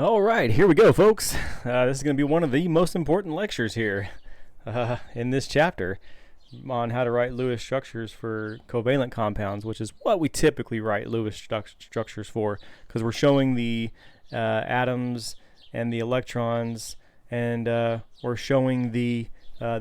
All right, here we go, folks. This is going to be one of the most important lectures here in this chapter on how to write Lewis structures for covalent compounds, which is what we typically write Lewis structures for, because we're showing the atoms and the electrons, and we're showing the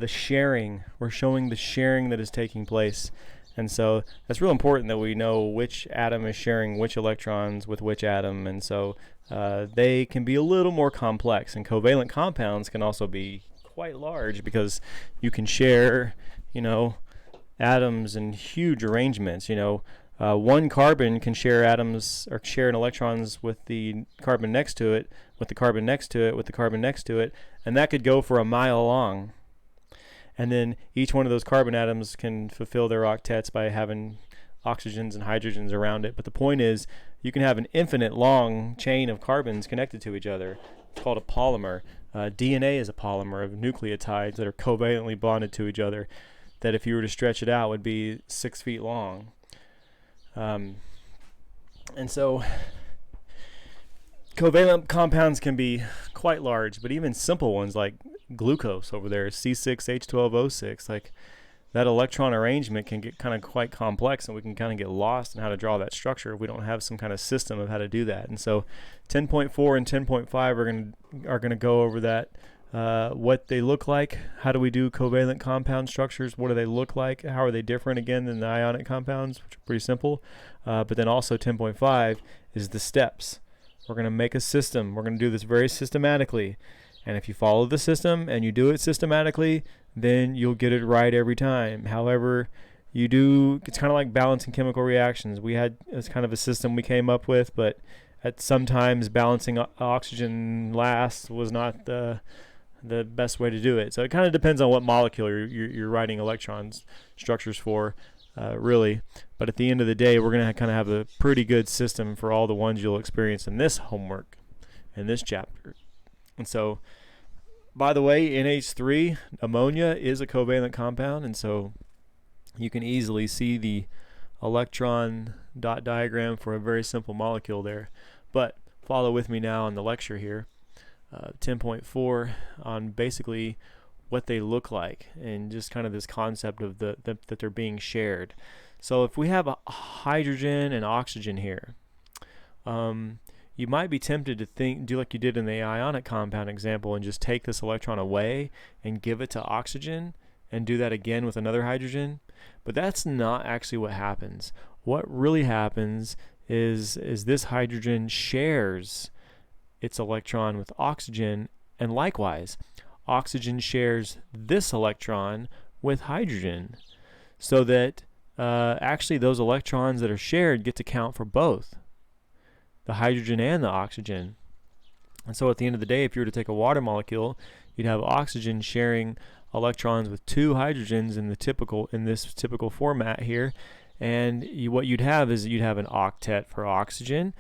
sharing. We're showing the sharing that is taking place. And so that's real important that we know which atom is sharing which electrons with which atom, and so they can be a little more complex. And covalent compounds can also be quite large because you can share, atoms in huge arrangements. One carbon can share atoms or share electrons with the carbon next to it, with the carbon next to it, with the carbon next to it, and that could go for a mile long. And then each one of those carbon atoms can fulfill their octets by having oxygens and hydrogens around it. But the point is, you can have an infinite long chain of carbons connected to each other. It's called a polymer. DNA is a polymer of nucleotides that are covalently bonded to each other, that if you were to stretch it out would be 6 feet long. And so covalent compounds can be quite large, but even simple ones like glucose over there, C6H12O6, like that electron arrangement can get kind of quite complex, and we can kind of get lost in how to draw that structure if we don't have some kind of system of how to do that. And so 10.4 and 10.5 are going to go over that, what they look like. How do we do covalent compound structures? What do they look like? How are they different again than the ionic compounds, which are pretty simple? But then also 10.5 is the steps. We're going to make a system. We're going to do this very systematically. And if you follow the system and you do it systematically, then you'll get it right every time. However, it's kind of like balancing chemical reactions. It's kind of a system we came up with, but at sometimes balancing oxygen last was not the best way to do it. So it kind of depends on what molecule you're writing electrons structures for, really. But at the end of the day, we're going to kind of have a pretty good system for all the ones you'll experience in this homework, in this chapter. And so, by the way, NH3, ammonia, is a covalent compound, and so you can easily see the electron dot diagram for a very simple molecule there. But follow with me now on the lecture here, 10.4, on basically what they look like and just kind of this concept of that they're being shared. So if we have a hydrogen and oxygen here, you might be tempted to do like you did in the ionic compound example and just take this electron away and give it to oxygen and do that again with another hydrogen. But that's not actually what happens. What really happens is this hydrogen shares its electron with oxygen, and likewise, oxygen shares this electron with hydrogen, so that actually those electrons that are shared get to count for both the hydrogen and the oxygen. And so at the end of the day, if you were to take a water molecule, you'd have oxygen sharing electrons with two hydrogens in this typical format here, and what you'd have is you'd have an octet for oxygen,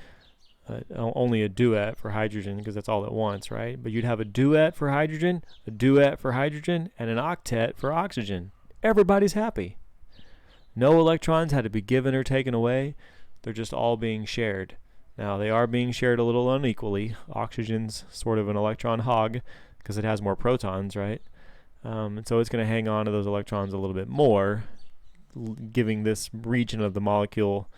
only a duet for hydrogen because that's all it wants, right? But you'd have a duet for hydrogen, a duet for hydrogen, and an octet for oxygen. Everybody's happy. No electrons had to be given or taken away. They're just all being shared. Now, they are being shared a little unequally. Oxygen's sort of an electron hog because it has more protons, right? And so it's going to hang on to those electrons a little bit more, giving this region of the molecule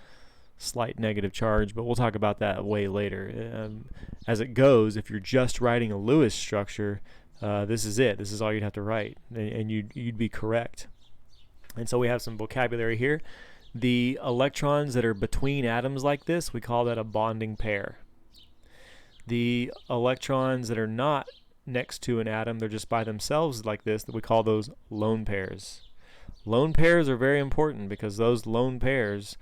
slight negative charge, but we'll talk about that way later. As it goes, if you're just writing a Lewis structure, this is it. This is all you'd have to write, and you'd be correct. And so we have some vocabulary here. The electrons that are between atoms like this, we call that a bonding pair. The electrons that are not next to an atom, they're just by themselves like this, that we call those lone pairs. Lone pairs are very important because those lone pairs,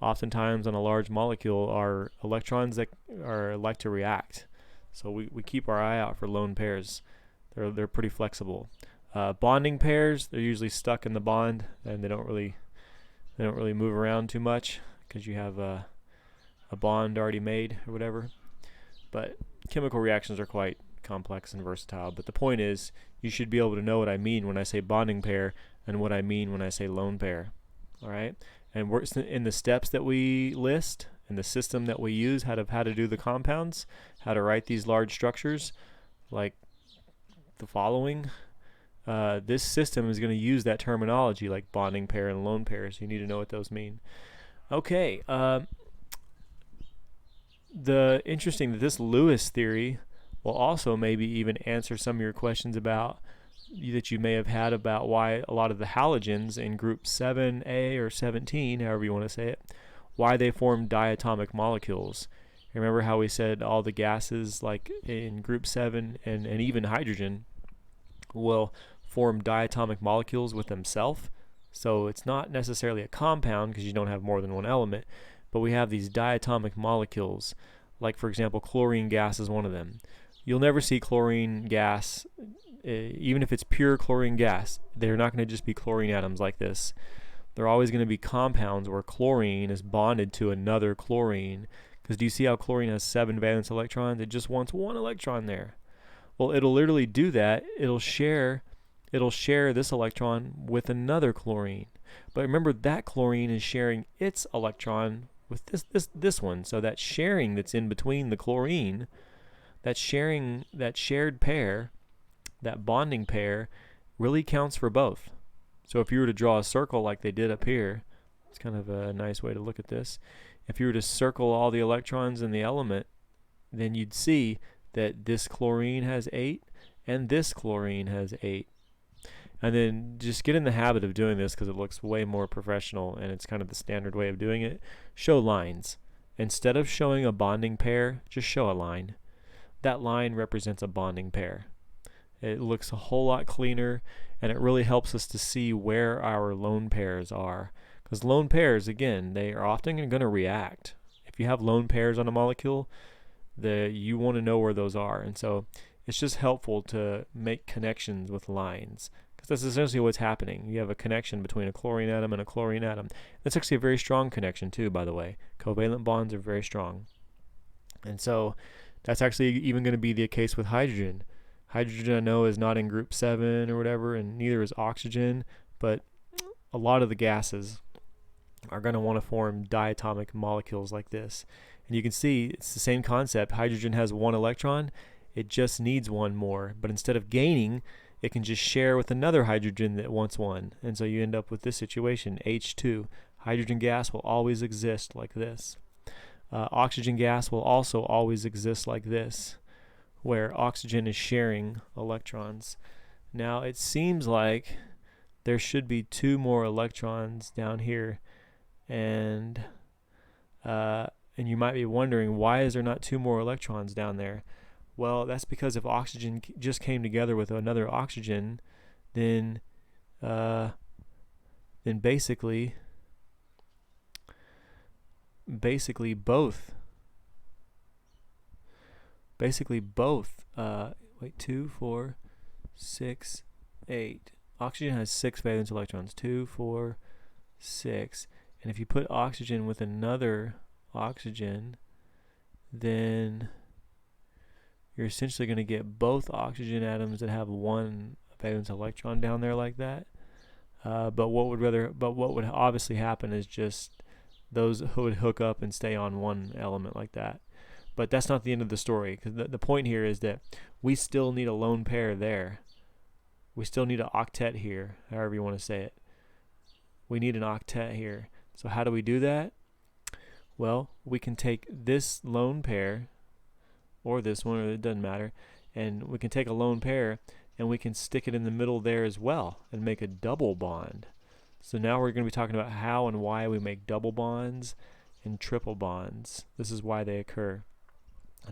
oftentimes on a large molecule, are electrons that like to react. So we keep our eye out for lone pairs. They're pretty flexible. Bonding pairs, they're usually stuck in the bond and they don't really move around too much because you have a bond already made or whatever. But chemical reactions are quite complex and versatile. But the point is, you should be able to know what I mean when I say bonding pair and what I mean when I say lone pair. All right? And we're in the steps that we list and the system that we use, how to do the compounds, how to write these large structures, like the following. This system is going to use that terminology like bonding pair and lone pair, so you need to know what those mean. Okay, the interesting that this Lewis theory will also maybe even answer some of your questions about that you may have had about why a lot of the halogens in group 7A or 17, however you want to say it, why they form diatomic molecules. Remember how we said all the gases like in group 7 and even hydrogen will form diatomic molecules with themselves. So it's not necessarily a compound because you don't have more than one element, but we have these diatomic molecules. Like for example, chlorine gas is one of them. You'll never see chlorine gas, even if it's pure chlorine gas, they're not going to just be chlorine atoms like this. They're always going to be compounds where chlorine is bonded to another chlorine. Because do you see how chlorine has 7 valence electrons? It just wants 1 electron there. Well, it'll literally do that. It'll share this electron with another chlorine. But remember, that chlorine is sharing its electron with this one. So that sharing that's in between the chlorine, that shared pair, that bonding pair, really counts for both. So if you were to draw a circle like they did up here, it's kind of a nice way to look at this. If you were to circle all the electrons in the element, then you'd see that this chlorine has 8 and this chlorine has 8. And then just get in the habit of doing this because it looks way more professional and it's kind of the standard way of doing it. Show lines. Instead of showing a bonding pair, just show a line. That line represents a bonding pair. It looks a whole lot cleaner, and it really helps us to see where our lone pairs are. Because lone pairs, again, they are often going to react. If you have lone pairs on a molecule, you want to know where those are. And so it's just helpful to make connections with lines. Because that's essentially what's happening. You have a connection between a chlorine atom and a chlorine atom. That's actually a very strong connection too, by the way. Covalent bonds are very strong. And so that's actually even going to be the case with hydrogen. Hydrogen, I know, is not in group 7 or whatever, and neither is oxygen, but a lot of the gases are going to want to form diatomic molecules like this. And you can see it's the same concept. Hydrogen has 1 electron. It just needs 1 more. But instead of gaining, it can just share with another hydrogen that wants 1. And so you end up with this situation, H2. Hydrogen gas will always exist like this. Oxygen gas will also always exist like this, where oxygen is sharing electrons. Now it seems like there should be 2 more electrons down here, and you might be wondering, why is there not 2 more electrons down there? Well, that's because if oxygen just came together with another oxygen, then basically both. Wait, 2, 4, 6, 8. Oxygen has 6 valence electrons. 2, 4, 6. And if you put oxygen with another oxygen, then you're essentially going to get both oxygen atoms that have 1 valence electron down there like that. But what would obviously happen is just those would hook up and stay on 1 element like that. But that's not the end of the story, because the point here is that we still need a lone pair there. We still need an octet here, however you want to say it. We need an octet here. So how do we do that? Well, we can take this lone pair, or this one, or it doesn't matter, and we can take a lone pair and we can stick it in the middle there as well and make a double bond. So now we're going to be talking about how and why we make double bonds and triple bonds. This is why they occur.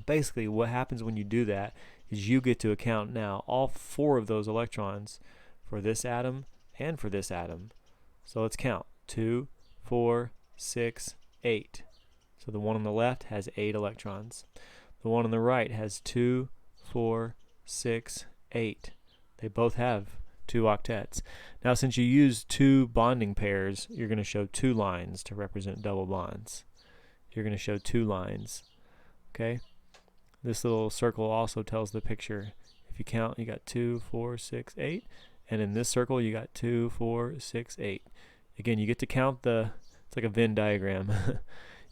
Basically, what happens when you do that is you get to account now all 4 of those electrons for this atom and for this atom. So let's count. 2, 4, 6, 8. So the one on the left has 8 electrons. The one on the right has 2, 4, 6, 8. They both have 2 octets. Now, since you use 2 bonding pairs, you're going to show 2 lines to represent double bonds. You're going to show 2 lines. Okay? This little circle also tells the picture. If you count, you got 2, 4, 6, 8. And in this circle, you got 2, 4, 6, 8. Again, you get to count it's like a Venn diagram.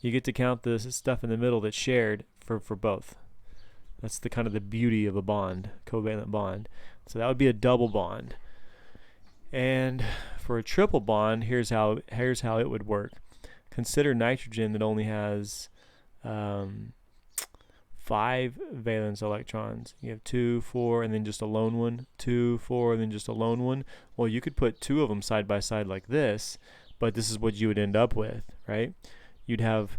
you get to count the stuff in the middle that's shared for both. That's the kind of the beauty of a bond, covalent bond. So that would be a double bond. And for a triple bond, here's how it would work. Consider nitrogen that only has 5 valence electrons. You have 2, 4, and then just a lone one. 2, 4, and then just a lone one. Well, you could put 2 of them side by side like this, but this is what you would end up with, right? You'd have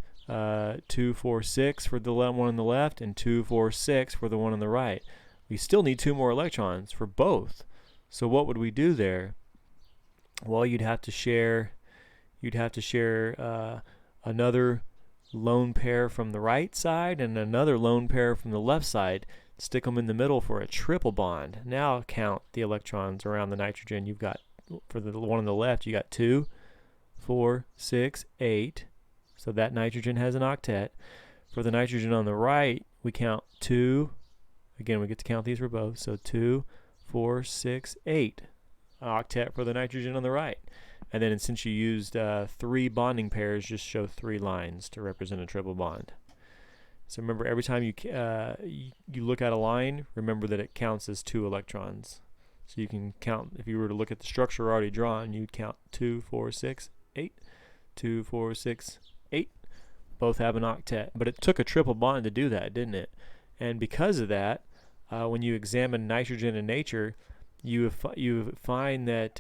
2, 4, 6 for the one on the left, and 2, 4, 6 for the one on the right. We still need 2 more electrons for both. So what would we do there? Well, you'd have to share another lone pair from the right side and another lone pair from the left side. Stick them in the middle for a triple bond. Now count the electrons around the nitrogen. You've got, for the one on the left, you got 2, 4, 6, 8. So that nitrogen has an octet. For the nitrogen on the right, we count 2. Again, we get to count these for both. So 2, 4, 6, 8. Octet for the nitrogen on the right. And then since you used 3 bonding pairs, just show 3 lines to represent a triple bond. So remember, every time you look at a line, remember that it counts as 2 electrons. So you can count, if you were to look at the structure already drawn, you'd count 2, 4, 6, 8, 2, 4, 6, 8. Both have an octet. But it took a triple bond to do that, didn't it? And because of that, when you examine nitrogen in nature, you find that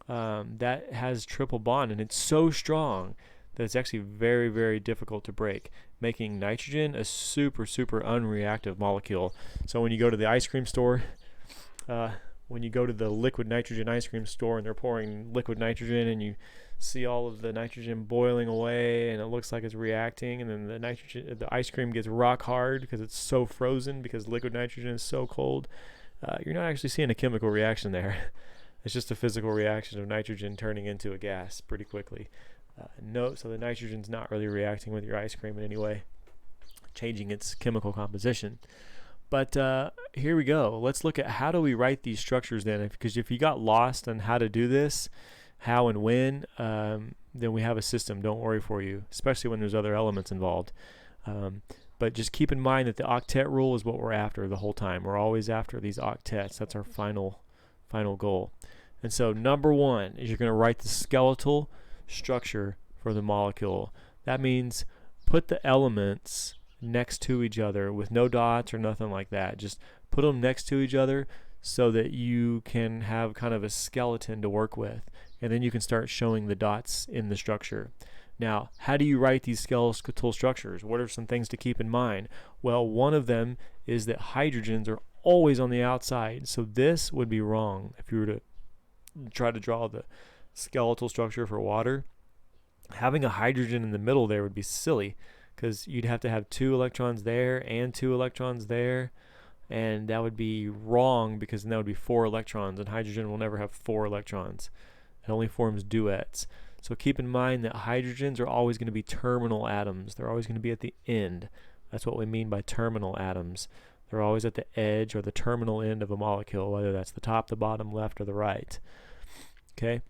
that has triple bond, and it's so strong that it's actually very, very difficult to break, making nitrogen a super, super unreactive molecule. So when you go to the ice cream store, when you go to the liquid nitrogen ice cream store and they're pouring liquid nitrogen, and you see all of the nitrogen boiling away and it looks like it's reacting, and then the ice cream gets rock hard because it's so frozen because liquid nitrogen is so cold, you're not actually seeing a chemical reaction there. It's just a physical reaction of nitrogen turning into a gas pretty quickly. So the nitrogen's not really reacting with your ice cream in any way, changing its chemical composition. But here we go. Let's look at how do we write these structures then, because if you got lost on how to do this, how and when, then we have a system. Don't worry for you, especially when there's other elements involved. But just keep in mind that the octet rule is what we're after the whole time. We're always after these octets. That's our final goal. And so number 1 is you're going to write the skeletal structure for the molecule. That means put the elements next to each other with no dots or nothing like that. Just put them next to each other so that you can have kind of a skeleton to work with, and then you can start showing the dots in the structure. Now, how do you write these skeletal structures? What are some things to keep in mind? Well, one of them is that hydrogens are always on the outside. So this would be wrong if you were to try to draw the skeletal structure for water. Having a hydrogen in the middle there would be silly, because you'd have to have 2 electrons there and 2 electrons there, and that would be wrong because then that would be 4 electrons, and hydrogen will never have 4 electrons. It only forms duets. So keep in mind that hydrogens are always going to be terminal atoms. They're always going to be at the end. That's what we mean by terminal atoms. They're always at the edge or the terminal end of a molecule, whether that's the top, the bottom, left, or the right. Okay.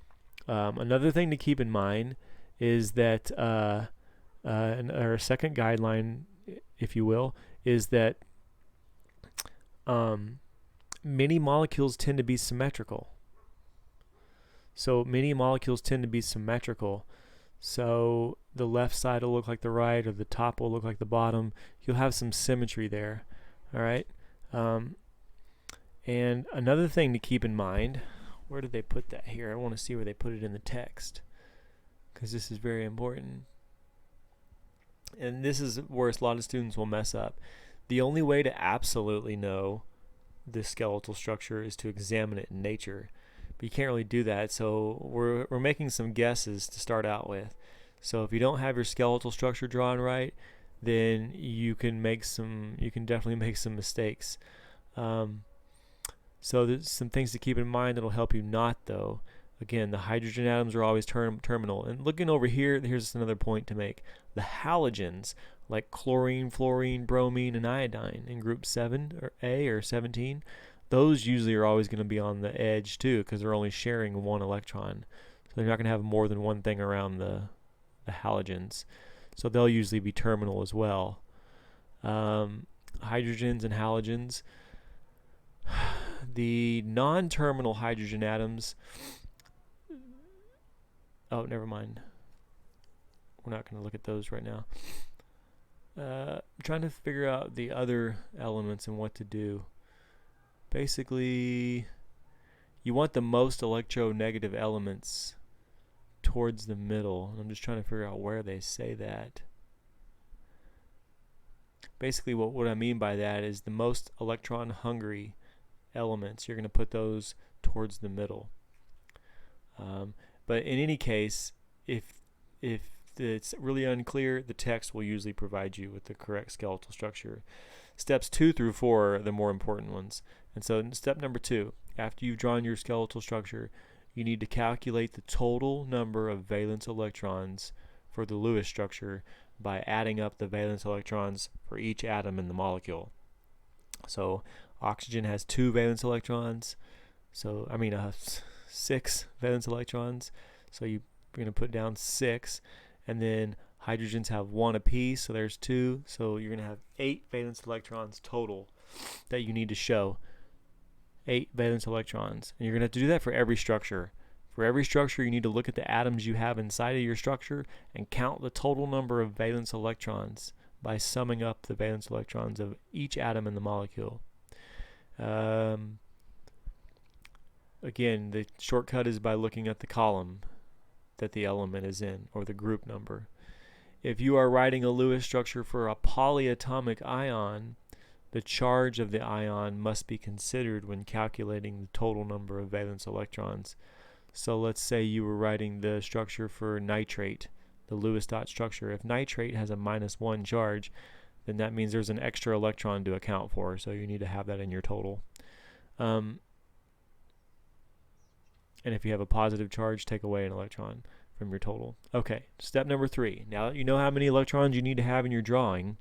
Another thing to keep in mind is that our second guideline, if you will, is that many molecules tend to be symmetrical. So many molecules tend to be symmetrical. So the left side will look like the right, or the top will look like the bottom. You'll have some symmetry there. All right. And another thing to keep in mind, where did they put that here? I want to see where they put it in the text, because this is very important. And this is where a lot of students will mess up. The only way to absolutely know the skeletal structure is to examine it in nature. But you can't really do that, so we're making some guesses to start out with. So if you don't have your skeletal structure drawn right, then you can definitely make some mistakes. So there's some things to keep in mind that'll help you not, though. Again, the hydrogen atoms are always terminal. And looking over here, here's another point to make. The halogens, like chlorine, fluorine, bromine, and iodine in group 7 or A or 17, those usually are always going to be on the edge too, because they're only sharing 1 electron. So they're not going to have more than one thing around the halogens. so they'll usually be terminal as well. Hydrogens and halogens. The non-terminal hydrogen atoms, oh, never mind. We're not going to look at those right now. I'm trying to figure out the other elements and what to do. Basically, you want the most electronegative elements towards the middle. I'm just trying to figure out where they say that. Basically, what I mean by that is the most electron-hungry elements, you're going to put those towards the middle. But in any case, if it's really unclear, the text will usually provide you with the correct skeletal structure. Steps 2 through 4 are the more important ones. And so in step number 2, after you've drawn your skeletal structure, you need to calculate the total number of valence electrons for the Lewis structure by adding up the valence electrons for each atom in the molecule. So oxygen has 2 valence electrons, so 6 valence electrons, so you're going to put down 6, and then hydrogens have 1 apiece, so there's 2, so you're going to have 8 valence electrons total that you need to show. 8 valence electrons, and you're going to have to do that for every structure. For every structure, you need to look at the atoms you have inside of your structure and count the total number of valence electrons by summing up the valence electrons of each atom in the molecule. Again, the shortcut is by looking at the column that the element is in, or the group number. If you are writing a Lewis structure for a polyatomic ion, the charge of the ion must be considered when calculating the total number of valence electrons. So let's say you were writing the structure for nitrate, the Lewis dot structure. If nitrate has a -1 charge, then that means there's an extra electron to account for, so you need to have that in your total. And if you have a positive charge, take away an electron from your total. Okay, step number 3. Now that you know how many electrons you need to have in your drawing,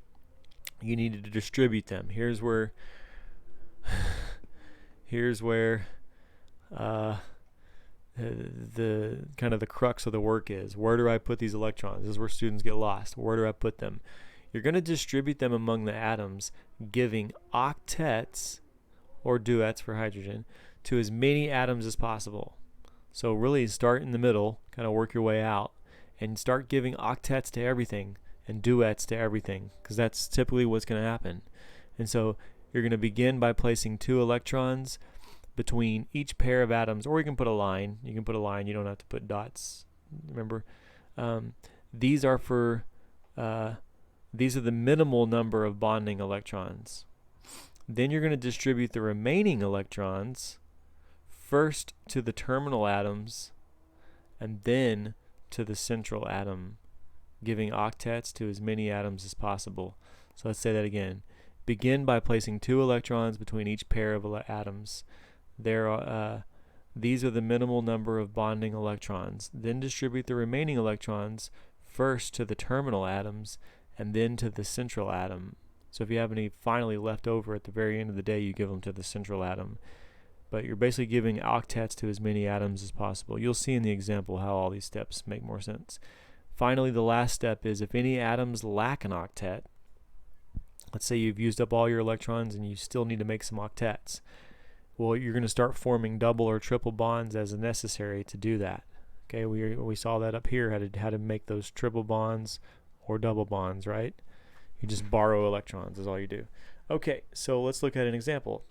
you need to distribute them. Here's where the kind of the crux of the work is. Where do I put these electrons? This is where students get lost. Where do I put them? You're going to distribute them among the atoms, giving octets or duets for hydrogen to as many atoms as possible. So really start in the middle, kind of work your way out, and start giving octets to everything and duets to everything, because that's typically what's going to happen. And so you're going to begin by placing 2 electrons between each pair of atoms, or you can put a line. You can put a line. You don't have to put dots. Remember, these are the minimal number of bonding electrons. Then you're going to distribute the remaining electrons first to the terminal atoms and then to the central atom, giving octets to as many atoms as possible. So let's say that again. Begin by placing 2 electrons between each pair of atoms. These are the minimal number of bonding electrons. Then distribute the remaining electrons first to the terminal atoms and then to the central atom. So if you have any finally left over at the very end of the day, you give them to the central atom. But you're basically giving octets to as many atoms as possible. You'll see in the example how all these steps make more sense. Finally, the last step is if any atoms lack an octet, let's say you've used up all your electrons and you still need to make some octets. Well, you're going to start forming double or triple bonds as necessary to do that. Okay, we saw that up here, how to make those triple bonds or double bonds, right? You just borrow electrons is all you do. Okay, so let's look at an example.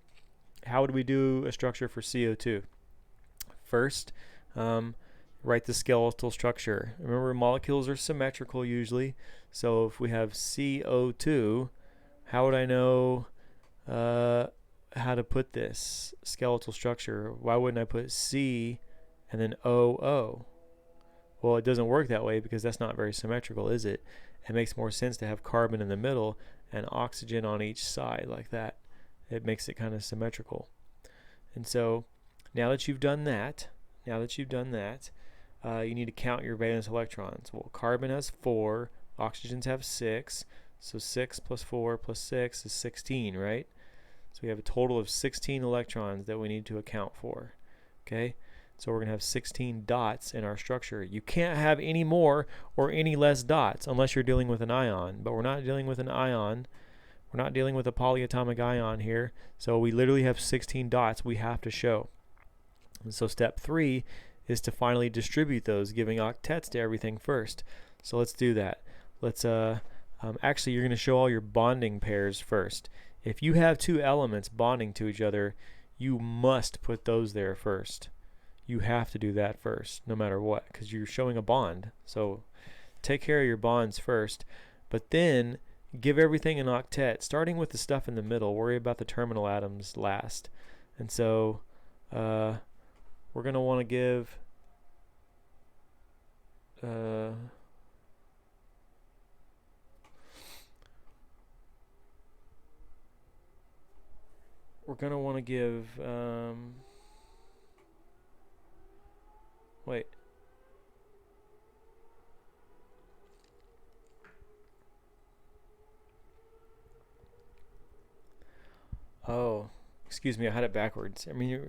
How would we do a structure for CO2? First, write the skeletal structure. Remember, molecules are symmetrical usually. So if we have CO2, how would I know how to put this skeletal structure? Why wouldn't I put C and then OO? Well, it doesn't work that way because that's not very symmetrical, is it? It makes more sense to have carbon in the middle and oxygen on each side like that. It makes it kind of symmetrical. And so now that you've done that, you need to count your valence electrons. Well, carbon has 4, oxygens have 6, so 6 plus 4 plus 6 is 16, right? So we have a total of 16 electrons that we need to account for. Okay, So we're going to have 16 dots in our structure. You can't have any more or any less dots unless you're dealing with an ion, but we're not dealing with an ion. We're not dealing with a polyatomic ion here, so we literally have 16 dots we have to show. And so step 3 is to finally distribute those, giving octets to everything first. So let's do that. Let's actually, you're going to show all your bonding pairs first. If you have two elements bonding to each other, you must put those there first. You have to do that first, no matter what, because you're showing a bond. So take care of your bonds first, but then give everything an octet, starting with the stuff in the middle. Worry about the terminal atoms last. And so we're going to want to give wait. Oh, excuse me, I had it backwards. I mean, it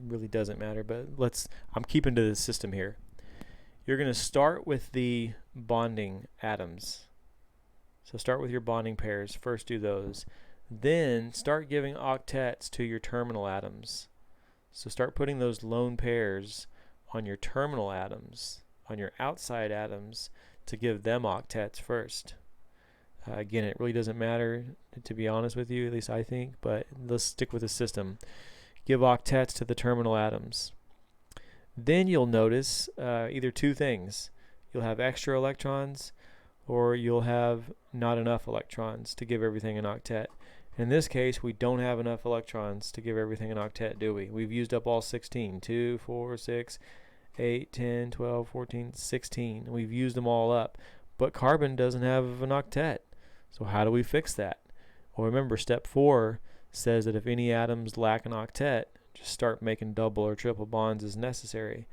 really doesn't matter, but I'm keeping to the system here. You're going to start with the bonding atoms. So start with your bonding pairs. First do those. Then start giving octets to your terminal atoms. So start putting those lone pairs on your terminal atoms, on your outside atoms, to give them octets first. Again, it really doesn't matter, to be honest with you, at least I think, but let's stick with the system. Give octets to the terminal atoms. Then you'll notice either two things. You'll have extra electrons, or you'll have not enough electrons to give everything an octet. In this case, we don't have enough electrons to give everything an octet, do we? We've used up all 16. 2, 4, 6, 8, 10, 12, 14, 16. We've used them all up. But carbon doesn't have an octet. So how do we fix that? Well, remember, step 4 says that if any atoms lack an octet, just start making double or triple bonds as necessary.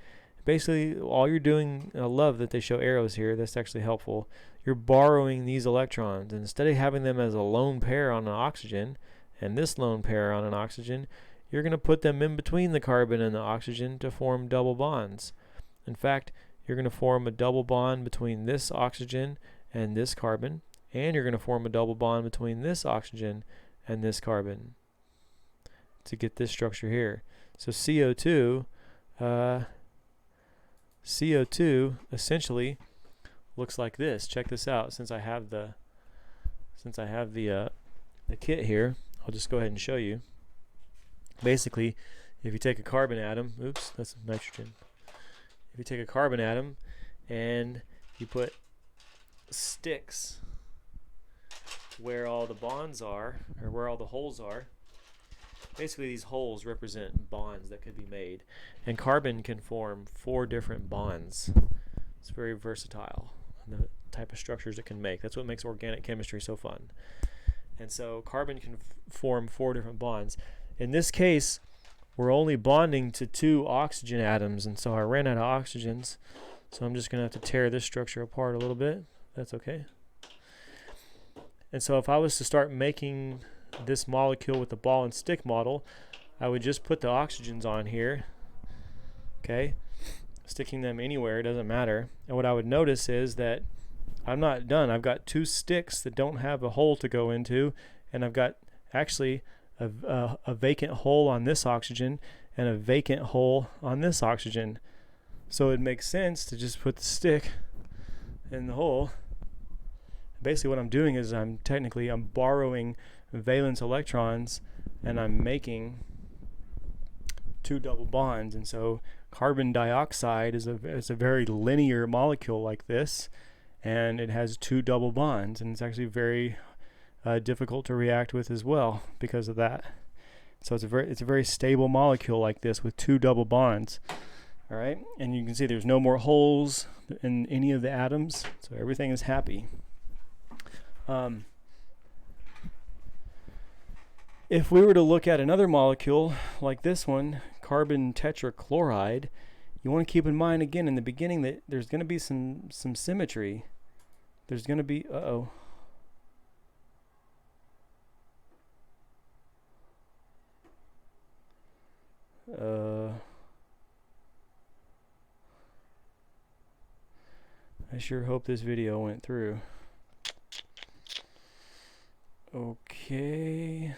Basically, all you're doing, I love that they show arrows here, that's actually helpful. You're borrowing these electrons. And instead of having them as a lone pair on an oxygen, and this lone pair on an oxygen, you're going to put them in between the carbon and the oxygen to form double bonds. In fact, you're going to form a double bond between this oxygen and this carbon, and you're going to form a double bond between this oxygen and this carbon to get this structure here. So CO2 essentially looks like this. Check this out. Since I have the kit here, I'll just go ahead and show you. Basically, if you take a carbon atom, oops, that's nitrogen. If you take a carbon atom and you put sticks where all the bonds are, or where all the holes are, basically these holes represent bonds that could be made. And carbon can form 4 different bonds. It's very versatile, the type of structures it can make. That's what makes organic chemistry so fun. And so carbon can form 4 different bonds. In this case, we're only bonding to 2 oxygen atoms, and so I ran out of oxygens. So I'm just going to have to tear this structure apart a little bit. That's okay. And so if I was to start making this molecule with the ball and stick model, I would just put the oxygens on here, okay, sticking them anywhere, it doesn't matter. And what I would notice is that I'm not done. I've got 2 sticks that don't have a hole to go into, and I've got actually a vacant hole on this oxygen and a vacant hole on this oxygen. So it makes sense to just put the stick in the hole. Basically what I'm doing is I'm borrowing valence electrons and I'm making 2 double bonds. And so carbon dioxide is a very linear molecule like this, and it has 2 double bonds, and it's actually very difficult to react with as well because of that. So it's a very stable molecule like this with 2 double bonds. All right, and you can see there's no more holes in any of the atoms, so everything is happy. If we were to look at another molecule like this one, carbon tetrachloride, you want to keep in mind again in the beginning that there's going to be some symmetry. There's going to be I sure hope this video went through. Okay.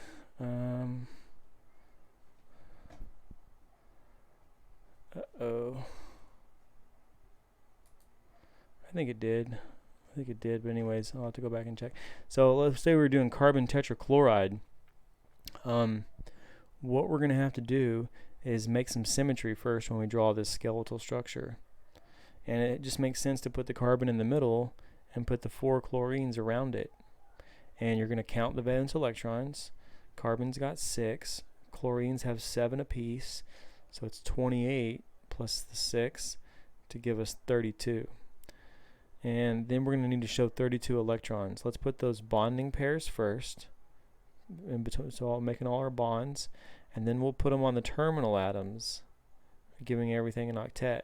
Uh-oh. I think it did. But anyways, I'll have to go back and check. So let's say we're doing carbon tetrachloride. What we're going to have to do is make some symmetry first when we draw this skeletal structure. And it just makes sense to put the carbon in the middle and put the 4 chlorines around it. And you're going to count the valence electrons. Carbon's got 6. Chlorines have 7 apiece. So it's 28 plus the 6 to give us 32. And then we're going to need to show 32 electrons. Let's put those bonding pairs first, in between, so I'm making all our bonds, and then we'll put them on the terminal atoms, giving everything an octet.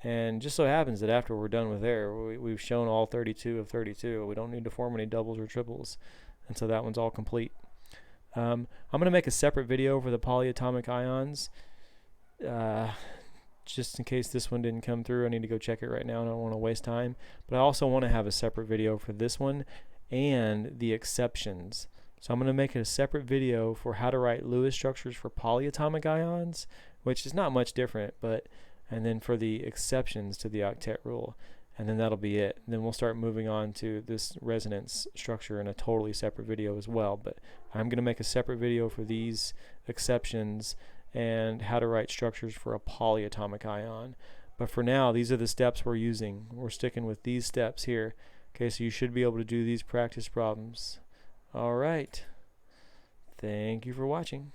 And just so happens that after we're done with there, we've shown all 32 of 32. We don't need to form any doubles or triples, and so that one's all complete. I'm going to make a separate video for the polyatomic ions. Just in case this one didn't come through, I need to go check it right now. I don't want to waste time. But I also want to have a separate video for this one and the exceptions. So I'm going to make a separate video for how to write Lewis structures for polyatomic ions, which is not much different, and then for the exceptions to the octet rule. And then that'll be it. And then we'll start moving on to this resonance structure in a totally separate video as well. But I'm going to make a separate video for these exceptions and how to write structures for a polyatomic ion. But for now, these are the steps we're using. We're sticking with these steps here. Okay, so you should be able to do these practice problems. All right. Thank you for watching.